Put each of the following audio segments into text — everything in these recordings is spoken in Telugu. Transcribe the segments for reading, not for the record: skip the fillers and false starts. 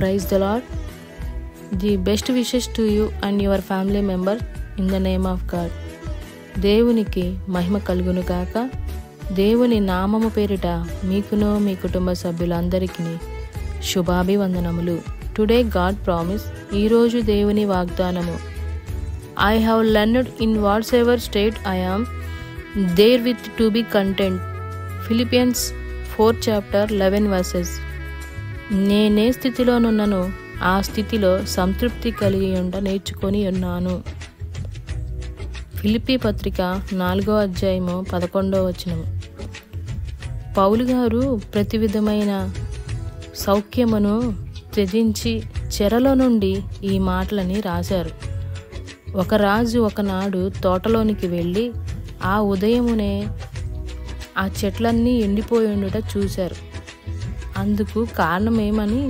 Praise the Lord. The best wishes to you and your family members in the name of God. దేవునికి మహిమ కలుగును గాక. దేవుని నామము పేరిట మీకును మీ కుటుంబ సభ్యులందరికీ శుభాభివందనములు. టుడే గాడ్ ప్రామిస్, ఈరోజు దేవుని వాగ్దానము. I have learned in whatsoever state I am, therewith to be content. Philippians 4th chapter 11 verses. నేనే స్థితిలోనున్నను ఆ స్థితిలో సంతృప్తి కలిగి నేర్చుకొని ఉన్నాను. ఫిలిప్పీ పత్రిక 4వ అధ్యాయము 11వ వచనము. పౌలు గారు ప్రతి విధమైన సౌఖ్యమును త్యజించి చెరలో నుండి ఈ మాటలని రాశారు. ఒక రాజు ఒకనాడు తోటలోనికి వెళ్ళి ఆ ఉదయమునే ఆ చెట్లన్నీ ఎండిపోయి ఉండుట చూశారు. అందుకు కారణమేమని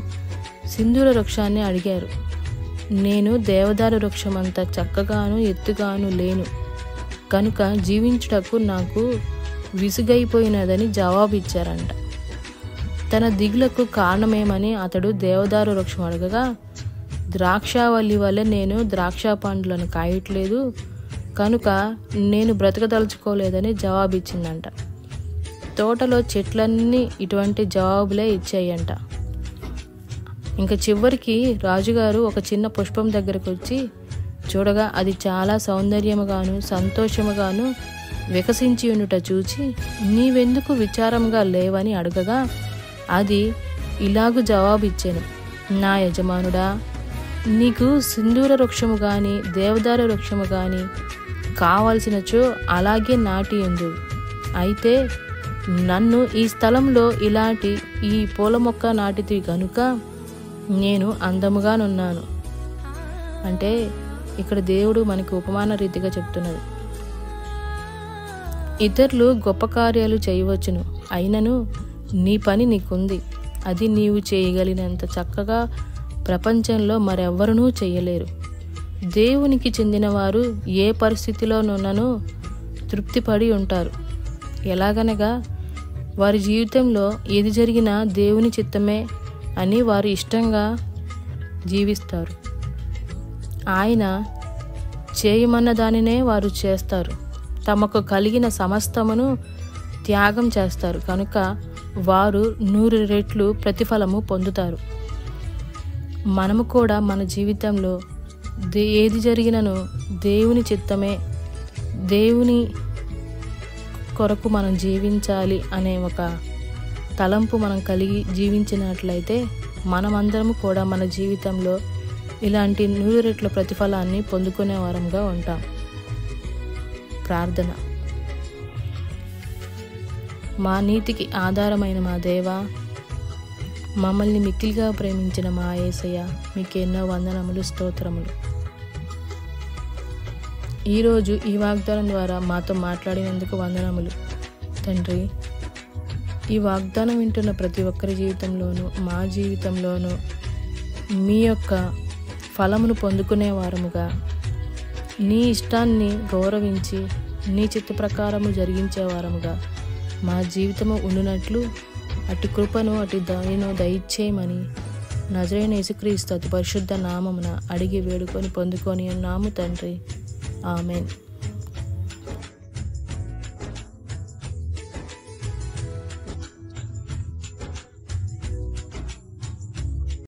సింధూర వృక్షాన్ని అడిగారు. నేను దేవదారు వృక్షమంత చక్కగాను ఎత్తుగాను లేను కనుక జీవించుటకు నాకు విసుగైపోయినదని జవాబిచ్చారంట. తన దిగులకు కారణమేమని అతడు దేవదారు వృక్షం అడగగా, ద్రాక్షావల్లి వల్ల నేను ద్రాక్ష పండ్లను కాయట్లేదు కనుక నేను బ్రతకదలుచుకోలేదని జవాబిచ్చిందంట. తోటలో చెట్లన్నీ ఇటువంటి జవాబులే ఇచ్చాయంట. ఇంకా చివరికి రాజుగారు ఒక చిన్న పుష్పం దగ్గరకు వచ్చి చూడగా అది చాలా సౌందర్యముగాను సంతోషముగాను వికసించి ఉండుట చూచి, నీవెందుకు విచారంగా లేవని అడగగా అది ఇలాగు జవాబిచ్చాను, నా యజమానుడా, నీకు సింధూర వృక్షము గాని దేవదారు వృక్షము గాని కావలసినచో అలాగే నాటి ఉండు. అయితే నన్ను ఈ స్థలంలో ఇలాంటి ఈ పూల మొక్క నాటిది కనుక నేను అందముగానున్నాను. అంటే ఇక్కడ దేవుడు మనకి ఉపమాన రీతిగా చెప్తున్నది. ఇతరులు గొప్ప కార్యాలు చేయవచ్చును, అయినను నీ పని నీకుంది. అది నీవు చేయగలిగినంత చక్కగా ప్రపంచంలో మరెవ్వరూ చేయలేరు. దేవునికి చెందిన వారు ఏ పరిస్థితిలోనున్నను తృప్తిపడి ఉంటారు. ఎలాగనగా వారి జీవితంలో ఏది జరిగినా దేవుని చిత్తమే అని వారు ఇష్టంగా జీవిస్తారు. ఆయన చేయమన్న దానినే వారు చేస్తారు. తమకు కలిగిన సమస్తమును త్యాగం చేస్తారు కనుక వారు 100 రెట్లు ప్రతిఫలము పొందుతారు. మనము కూడా మన జీవితంలో ఏది జరిగినను దేవుని చిత్తమే, దేవుని కొరకు మనం జీవించాలి అనే ఒక తలంపు మనం కలిగి జీవించినట్లయితే మనమందరము కూడా మన జీవితంలో ఇలాంటి 100 రెట్ల ప్రతిఫలాన్ని పొందుకునే వారంగా ఉంటాం. ప్రార్థన. మా నీతికి ఆధారమైన మా దేవా, మమ్మల్ని మిక్కిలిగా ప్రేమించిన మా యేసయ్య, మీకు ఎన్నో వందనములు, స్తోత్రములు. ఈరోజు ఈ వాగ్దానం ద్వారా మాతో మాట్లాడినందుకు వందనములు తండ్రి. ఈ వాగ్దానం వింటున్న ప్రతి ఒక్కరి జీవితంలోనూ మా జీవితంలోనూ మీ యొక్క ఫలమును పొందుకునే వారముగా, నీ ఇష్టాన్ని గౌరవించి నీ చిత్త ప్రకారము జరిగించే వారముగా మా జీవితము ఉండునట్లు అటు కృపను అటు దయను దయచేయమని నజరేయుడైన యేసుక్రీస్తు అతి పరిశుద్ధ నామమున అడిగి వేడుకొని పొందుకొని ఉన్నాము తండ్రి. ఆమెన్.